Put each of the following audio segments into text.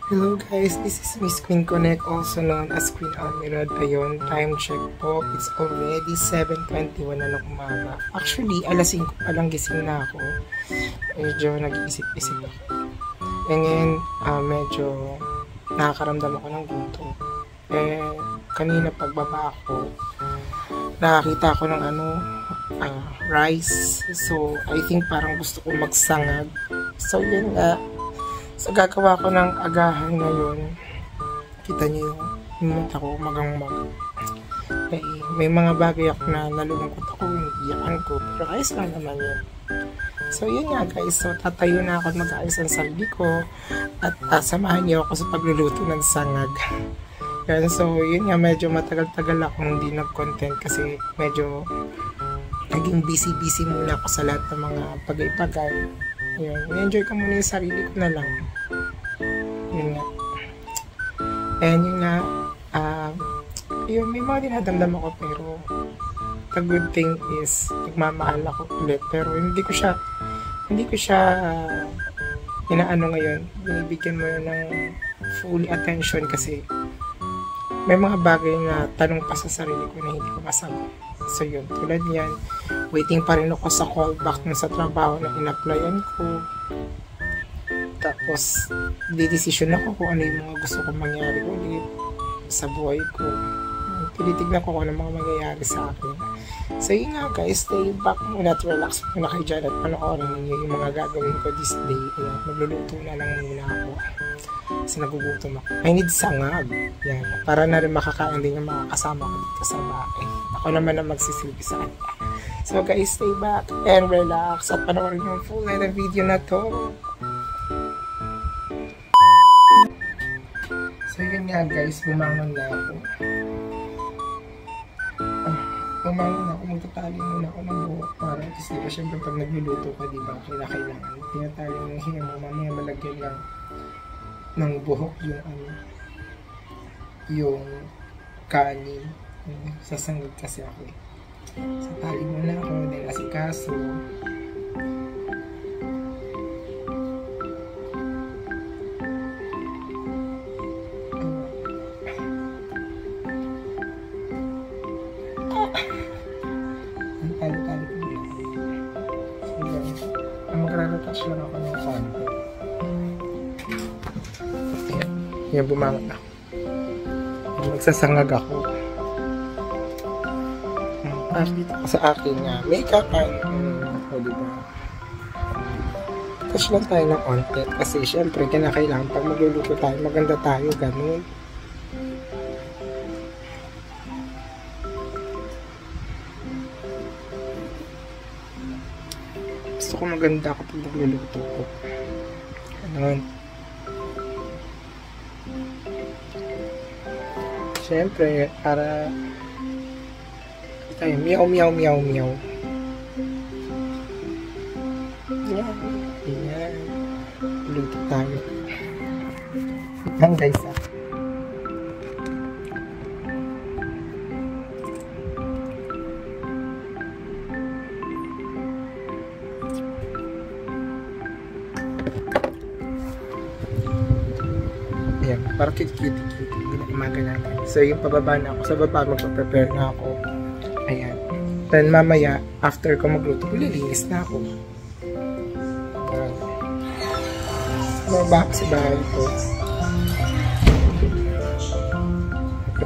Hello guys, this is Miss Queen Connect, also known as Queen Almirad. Ayun, time check po. It's already 7:21 na ng umaga. Actually, alas 5 pa lang gising na ako. Medyo nag-iisip-isip ako. And ngayon, medyo nakakaramdam ako ng gutom. Kanina pagbaba ako, nakakita ako ng rice. So, I think parang gusto ko magsangag. So, yun nga. So, gagawa ko ng agahan ngayon. Kita niyo yung mata ko magang-mag. May mga bagay ako na nalulungkot ako, iyakan ko. Pero ayos lang naman yun. So, yun nga guys. So, tatayo na ako at mag-ayos ang sarili ko. At samahan niyo ako sa pagluluto ng sangag. Yan. So, yun nga. Medyo matagal-tagal akong hindi nag-content kasi medyo naging busy-busy muna ako sa lahat ng mga pagay-pagay. Yun, enjoy ko muna yung sarili ko na lang. Yun nga. And yun nga, yun, may mga dinadamdam ako pero the good thing is, nagmamahal ako ulit. Pero hindi ko siya inaano ngayon. Binibigyan mo yun ng full attention kasi may mga bagay na tanong pa sa sarili ko na hindi ko masagot. So yun, tulad yan, waiting pa rin ako sa callback na sa trabaho na in-applyan ko. Tapos, di-decision ako kung ano yung mga gusto kong mangyari ulit sa buhay ko. Tinitignan ko kung ano mga mangyayari sa akin. So yun nga guys, stay back muna at relax muna kayo dyan at panoorin ninyo yung mga gagawin ko this day. Ayan, magluluto na lang muna ako. Kasi nagugutom ako. I need sangag. Yan. Para na rin makakain din yung mga kasama ko dito sa bahay. Ako naman ang magsisilbi sa kanya. So guys, stay back and relax at panoorin yung full na video na to. So yun nga guys, bumangon na ako. Bumangon na ako, magtatali muna ako ng buhok para kasi diba syempre pag nagluluto ka diba, kailangan tinatali mo yung hiya mo, mamaya malagyan lang ng buhok yung kanin. Sasanggag kasi ako eh. So tali muna ako dahil asikaso. Tali-tali ko muna. So magra-retouch lang ako ng konti. Yan, bumangon ako. Magsasangag ako. Dito ako sa akin makeup o diba? Touch lang tayo ng konti kasi syempre kinakailangan pag magluluto tayo, maganda tayo, ganun. Gusto ko maganda ako pag magluluto ko. Ganun. Siyempre, para tayo, meow, meow, meow, meow. Yan. Yan. Luto tayo. Yan guys, Ayan, para cute-cute. Hindi na imaga natin. So, yung pababa na ako. Sa baba, magpa-prepare na ako. Ayan. Then, mamaya, after ko magluto, lilinis na ako. Ayan. Baba kasi bahay ko.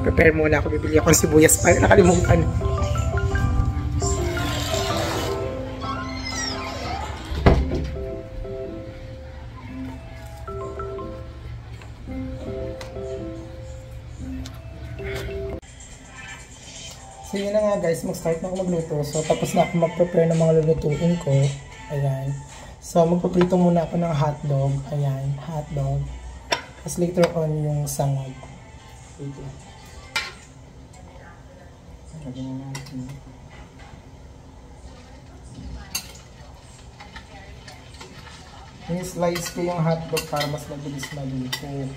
Prepare muna ako. Bibili ako ng sibuyas pa. Nakalimutan. So yun na nga guys, mag-start na ako magluto. So tapos na ako mag-prepare ng mga lulutuin ko. Ayan. So magpaprito muna ako ng hotdog. Ayan, hotdog. Tapos later on yung sangag. Dito. Lagyan na natin. Slice ko yung hotdog para mas mabilis maluto.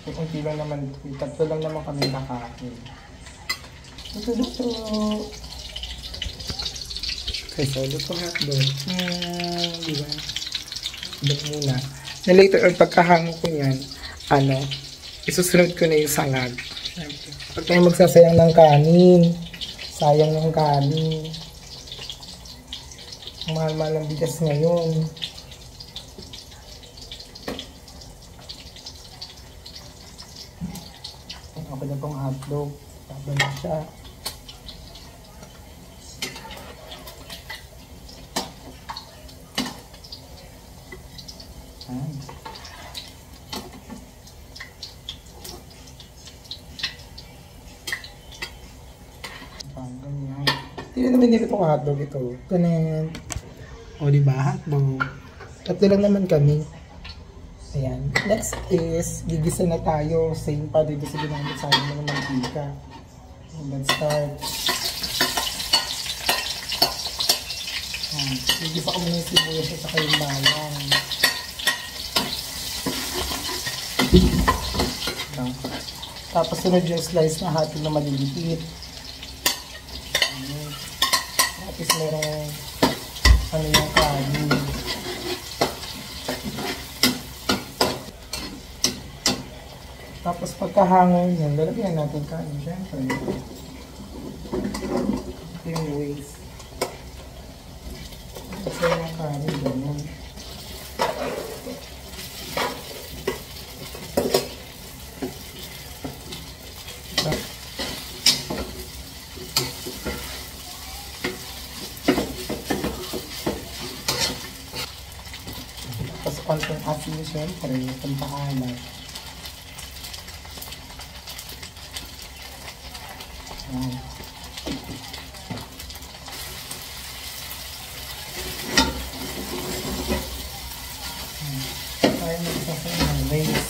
So kunti lang naman ito. Tatlo lang naman kami nakain. Luto. Okay, so luto hotdog. Diba? Hotdog muna. Na later on, pagkahango ko yan, isusunod ko na yung sangag. Pag tayo magsasayang ng kanin, sayang ng kanin. Mahal-mahal ang bigas ngayon. Okay na pong hotdog. Taba na siya. Ganyan. Hindi naman nila itong hotdog ito. Ganyan. O diba, hotdog. Tatlo lang naman kami. Ayan. Next is, gigisa na tayo. Same pa dito sa ginamit sa akin ng mantika. Let's start. Gigisa ko muna yung sibuyas at saka yung bawang. Tapos sunod yung slice na hotdog na maliliit. Tapos merong yung kanin. Tapos pagkahangon yan, lalagyan natin kanin. Siyempre. Ito yung waste. Tapos yung kanin, gano'n. Tapos konting asin, siyempre, itong paalat. Tayo magsasay ng rice.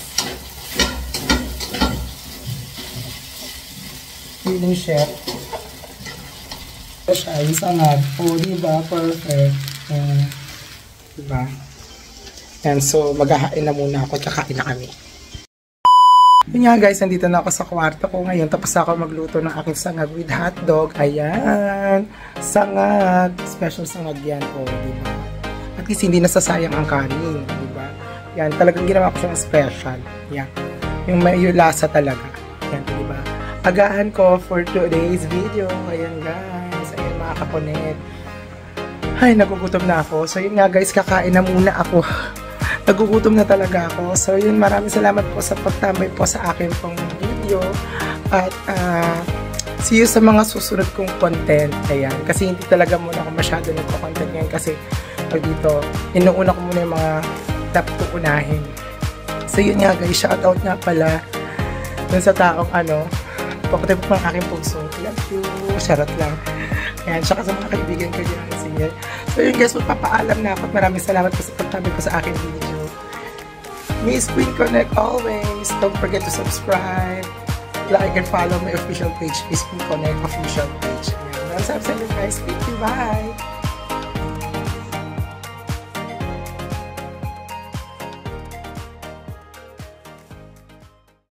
Feeling chef. Siya, isang po, diba? Perfect. Diba? Yan, so maghahain na muna ako at kakain na kami. Yun nga guys, nandito na ako sa kwarto ko ngayon. Tapos ako magluto ng aking sangag with hotdog. Ayan, sangag. Special sangag yan, diba? At least hindi nasasayang ang kanin, diba? Yan, talagang ginawa ko siyang special. Yan, yung may lasa talaga. Yan, diba? Agahan ko for today's video. Ayan guys, ayan mga kaponet. Ay, nagugutom na ako. So yun nga guys, kakain na muna ako. Nagugutom na talaga ako. So yun, maraming salamat po sa pagtambay po sa akin pong video. At see you sa mga susunod kong content. Ayan. Kasi hindi talaga muna ako masyado nagko-content ngayon. Kasi dito, inuuna ko muna yung mga top unahin. So yun nga guys, shoutout nga pala dun sa taong pakutay po ng aking puso. Love you. Charot lang. Ayan, saka sa mga kaibigan ko dyan. Sige. So yun guys, magpapaalam na ako. Maraming salamat po sa pagtambay po sa aking video. Miss Queen Connect always. Don't forget to subscribe, like, and follow my official page, Miss Queen Connect official page. Maraming salamat guys. Thank you. Bye!